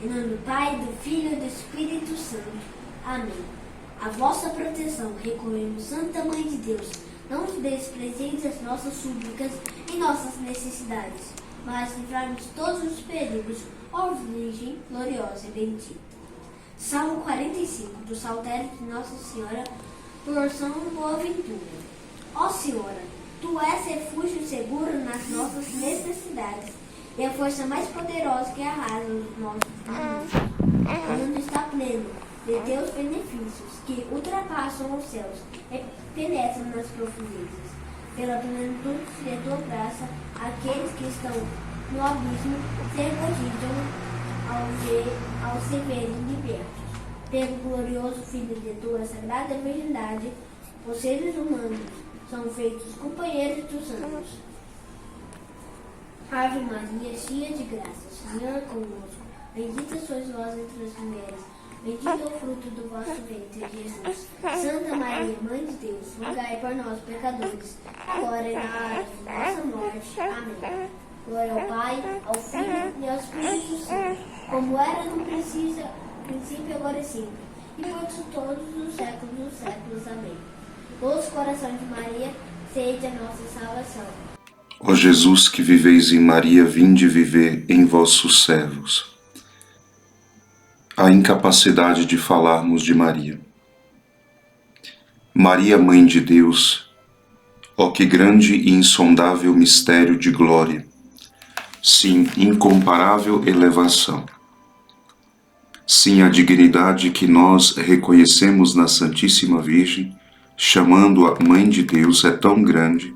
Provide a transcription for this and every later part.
Em nome do Pai, do Filho e do Espírito Santo. Amém. A vossa proteção recorremos, Santa Mãe de Deus. Não nos desprezeis as nossas súplicas e nossas necessidades, mas livrai-nos todos os perigos, ó Virgem gloriosa e bendita. Salmo 45, do Saltério de Nossa Senhora, por São Boaventura. Ó Senhora, Tu és refúgio seguro nas nossas necessidades e a força mais poderosa que arrasa os nossos inimigos. O mundo está pleno de Teus benefícios, que ultrapassam os céus e penetram nas profundezas. Pela plenitude de Tua graça, aqueles que estão no abismo se regozijam ao se verem libertos. Pelo glorioso Filho de Tua sagrada virgindade, os seres humanos são feitos companheiros dos anjos. Ave Maria, cheia de graça, o Senhor é convosco. Bendita sois vós entre as mulheres, bendito é o fruto do vosso ventre, Jesus. Santa Maria, Mãe de Deus, rogai por nós, pecadores, agora e na hora de nossa morte. Amém. Glória ao Pai, ao Filho e ao Espírito Santo, como era no princípio, agora e sempre, e por todos os séculos dos séculos. Amém. Doce coração de Maria, sede a nossa salvação. Ó Jesus, que viveis em Maria, vinde viver em vossos servos. A incapacidade de falarmos de Maria. Maria, Mãe de Deus, ó que grande e insondável mistério de glória, sim, incomparável elevação. Sim, a dignidade que nós reconhecemos na Santíssima Virgem, chamando-a Mãe de Deus, é tão grande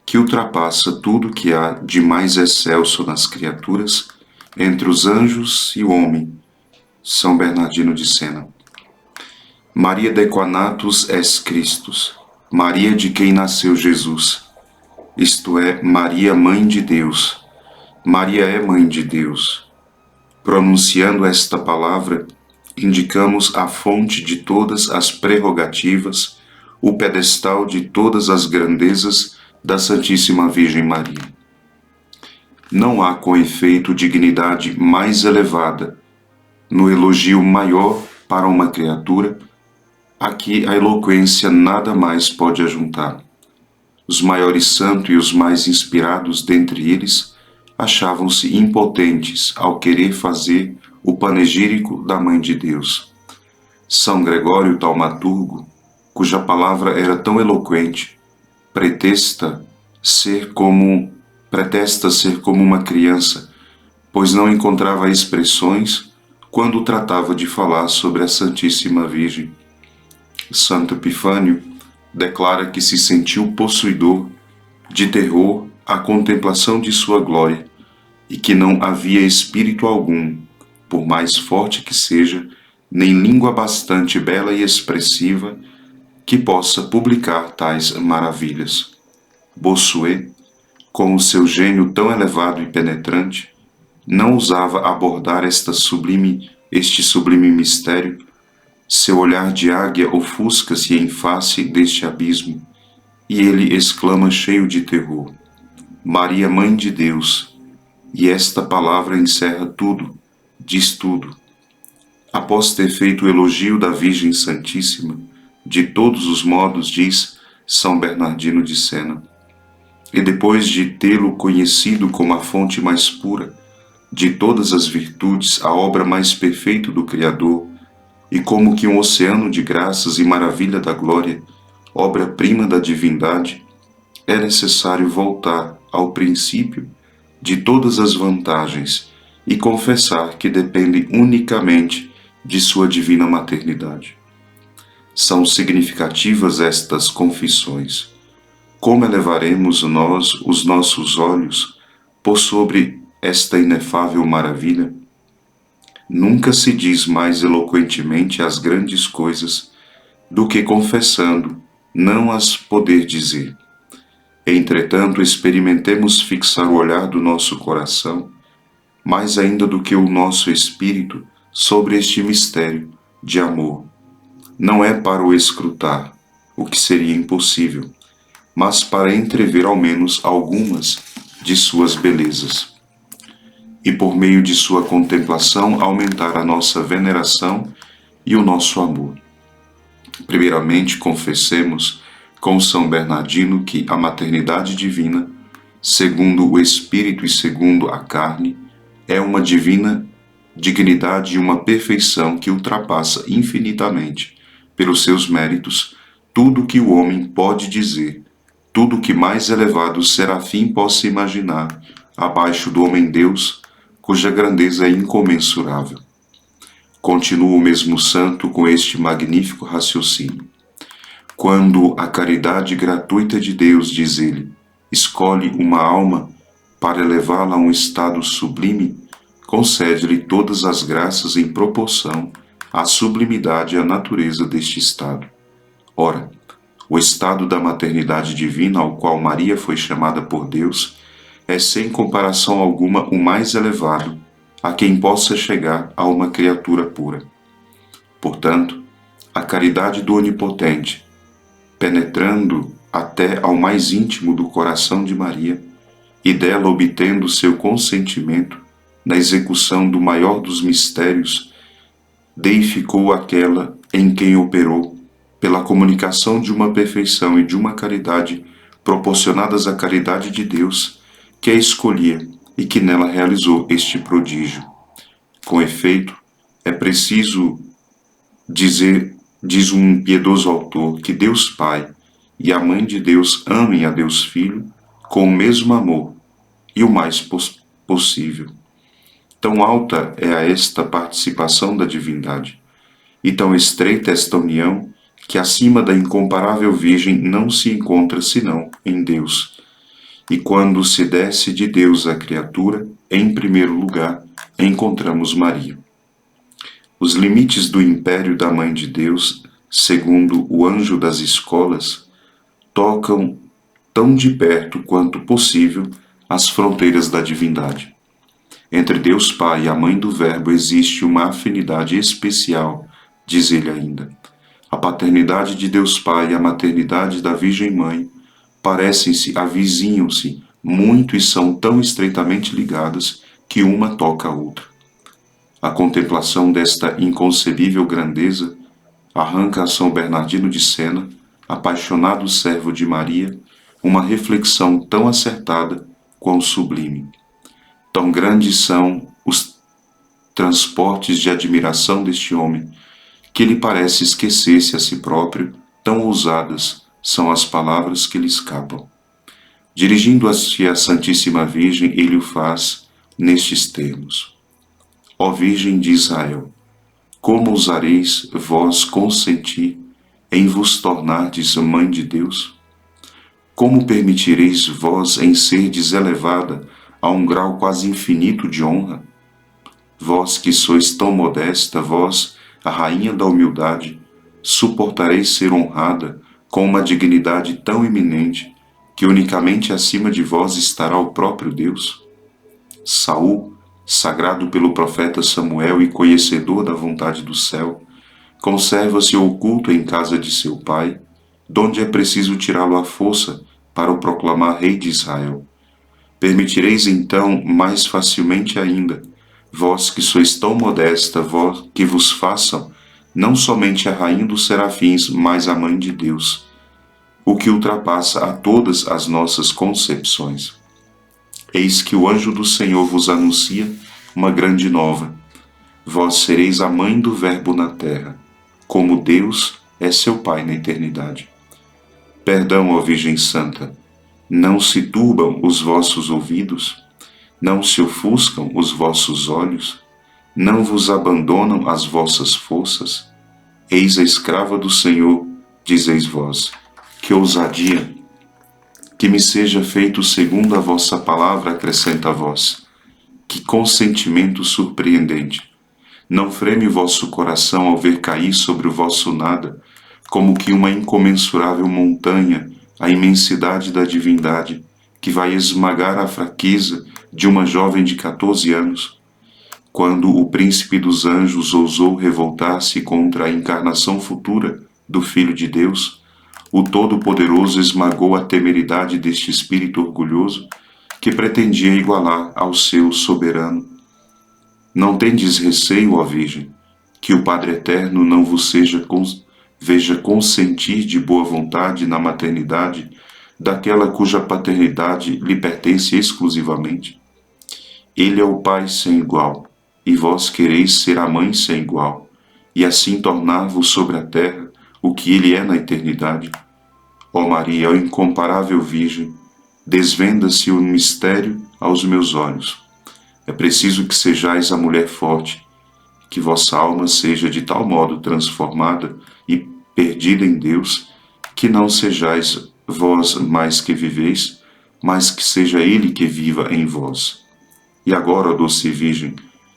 que ultrapassa tudo que há de mais excelso nas criaturas, entre os anjos e o homem. São Bernardino de Sena. Maria Dequanatus es Christus, Maria de quem nasceu Jesus, isto é, Maria, Mãe de Deus. Maria é Mãe de Deus. Pronunciando esta palavra, indicamos a fonte de todas as prerrogativas, o pedestal de todas as grandezas da Santíssima Virgem Maria. Não há, com efeito, dignidade mais elevada, no elogio maior para uma criatura, a que a eloquência nada mais pode ajuntar. Os maiores santos e os mais inspirados dentre eles achavam-se impotentes ao querer fazer o panegírico da Mãe de Deus. São Gregório Taumaturgo, cuja palavra era tão eloquente, pretesta ser como uma criança, pois não encontrava expressões quando tratava de falar sobre a Santíssima Virgem. Santo Epifânio declara que se sentiu possuidor de terror à contemplação de sua glória e que não havia espírito algum, por mais forte que seja, nem língua bastante bela e expressiva que possa publicar tais maravilhas. Bossuet, com o seu gênio tão elevado e penetrante, não ousava abordar este sublime mistério. Seu olhar de águia ofusca-se em face deste abismo, e ele exclama cheio de terror: Maria, Mãe de Deus! E esta palavra encerra tudo, diz tudo. Após ter feito o elogio da Virgem Santíssima, de todos os modos, diz São Bernardino de Sena, e depois de tê-lo conhecido como a fonte mais pura de todas as virtudes, a obra mais perfeita do Criador, e como que um oceano de graças e maravilha da glória, obra-prima da divindade, é necessário voltar ao princípio de todas as vantagens e confessar que depende unicamente de sua divina maternidade. São significativas estas confissões. Como elevaremos nós os nossos olhos por sobre esta inefável maravilha? Nunca se diz mais eloquentemente as grandes coisas do que confessando não as poder dizer. Entretanto, experimentemos fixar o olhar do nosso coração, mais ainda do que o nosso espírito, sobre este mistério de amor. Não é para o escrutar, o que seria impossível, mas para entrever ao menos algumas de suas belezas. e por meio de sua contemplação aumentar a nossa veneração e o nosso amor. Primeiramente, confessemos com São Bernardino que a maternidade divina, segundo o Espírito e segundo a carne, é uma divina dignidade e uma perfeição que ultrapassa infinitamente, pelos seus méritos, tudo que o homem pode dizer, tudo que mais elevado o serafim possa imaginar, abaixo do homem-deus, cuja grandeza é incomensurável. Continua o mesmo santo com este magnífico raciocínio. Quando a caridade gratuita de Deus, diz ele, escolhe uma alma para elevá-la a um estado sublime, concede-lhe todas as graças em proporção à sublimidade e à natureza deste estado. Ora, o estado da maternidade divina ao qual Maria foi chamada por Deus é sem comparação alguma o mais elevado a quem possa chegar a uma criatura pura. Portanto, a caridade do Onipotente, penetrando até ao mais íntimo do coração de Maria e dela obtendo seu consentimento na execução do maior dos mistérios, deificou aquela em quem operou, pela comunicação de uma perfeição e de uma caridade proporcionadas à caridade de Deus, que a escolhia e que nela realizou este prodígio. Com efeito, é preciso dizer, diz um piedoso autor, que Deus Pai e a Mãe de Deus amem a Deus Filho com o mesmo amor e o mais possível. Tão alta é esta participação da divindade, e tão estreita esta união, que acima da incomparável Virgem não se encontra senão em Deus. E quando se desce de Deus à criatura, em primeiro lugar, encontramos Maria. Os limites do império da Mãe de Deus, segundo o anjo das escolas, tocam tão de perto quanto possível as fronteiras da divindade. Entre Deus Pai e a Mãe do Verbo existe uma afinidade especial, diz ele ainda. A paternidade de Deus Pai e a maternidade da Virgem Mãe parecem-se, avizinham-se muito e são tão estreitamente ligadas que uma toca a outra. A contemplação desta inconcebível grandeza arranca a São Bernardino de Sena, apaixonado servo de Maria, uma reflexão tão acertada quão sublime. Tão grandes são os transportes de admiração deste homem, que lhe parece esquecer-se a si próprio, tão ousadas são as palavras que lhe escapam. Dirigindo-se à Santíssima Virgem, ele o faz nestes termos: Ó Virgem de Israel, como ousareis vós consentir em vos tornardes Mãe de Deus? Como permitireis vós em serdes elevada a um grau quase infinito de honra? Vós que sois tão modesta, vós, a rainha da humildade, suportareis ser honrada com uma dignidade tão eminente que unicamente acima de vós estará o próprio Deus? Saul, sagrado pelo profeta Samuel e conhecedor da vontade do céu, conserva-se oculto em casa de seu pai, donde é preciso tirá-lo à força para o proclamar rei de Israel. Permitireis então mais facilmente ainda, vós que sois tão modesta, vós que vos façam não somente a rainha dos serafins, mas a Mãe de Deus, o que ultrapassa a todas as nossas concepções. Eis que o anjo do Senhor vos anuncia uma grande nova. Vós sereis a Mãe do Verbo na terra, como Deus é seu Pai na eternidade. Perdão, ó Virgem Santa, não se turbam os vossos ouvidos? Não se ofuscam os vossos olhos? Não vos abandonam as vossas forças? Eis a escrava do Senhor, dizeis vós. Que ousadia! Que me seja feito segundo a vossa palavra, acrescenta a vós. Que consentimento surpreendente! Não freme o vosso coração ao ver cair sobre o vosso nada, como que uma incomensurável montanha, a imensidade da divindade, que vai esmagar a fraqueza de uma jovem de 14 anos. Quando o príncipe dos anjos ousou revoltar-se contra a encarnação futura do Filho de Deus, o Todo-Poderoso esmagou a temeridade deste espírito orgulhoso que pretendia igualar ao seu soberano Não tendes receio, ó Virgem, que o Padre Eterno não vos veja consentir de boa vontade na maternidade daquela cuja paternidade lhe pertence exclusivamente? Ele é o Pai sem igual, e vós quereis ser a Mãe sem igual, e assim tornar-vos sobre a terra o que Ele é na eternidade. Ó Maria, ó incomparável Virgem, desvenda-se o mistério aos meus olhos. É preciso que sejais a mulher forte, que vossa alma seja de tal modo transformada e perdida em Deus, que não sejais vós mais que viveis, mas que seja Ele que viva em vós. E agora, ó doce Virgem,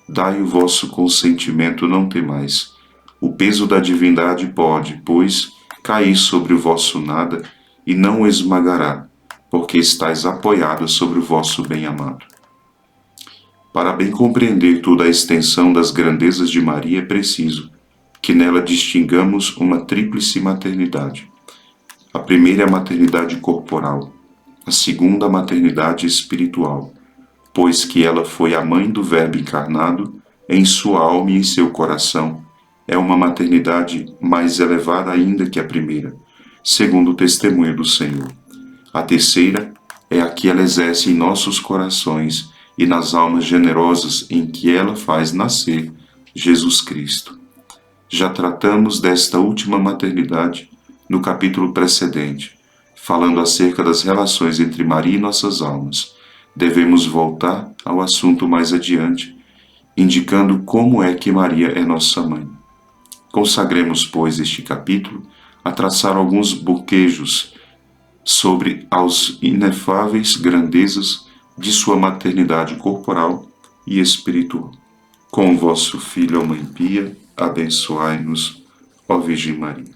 dai o vosso consentimento, não temais. O peso da divindade pode, pois, cair sobre o vosso nada e não o esmagará, porque estáis apoiada sobre o vosso bem-amado. Para bem compreender toda a extensão das grandezas de Maria, é preciso que nela distingamos uma tríplice maternidade. A primeira é a maternidade corporal, a segunda a maternidade espiritual, pois que ela foi a mãe do Verbo encarnado em sua alma e em seu coração. É uma maternidade mais elevada ainda que a primeira, segundo o testemunho do Senhor. A terceira é a que ela exerce em nossos corações e nas almas generosas em que ela faz nascer Jesus Cristo. Já tratamos desta última maternidade no capítulo precedente, falando acerca das relações entre Maria e nossas almas. Devemos voltar ao assunto mais adiante, indicando como é que Maria é nossa mãe. Consagremos, pois, este capítulo a traçar alguns boquejos sobre as inefáveis grandezas de sua maternidade corporal e espiritual. Com o vosso Filho, ó Mãe Pia, abençoai-nos, ó Virgem Maria.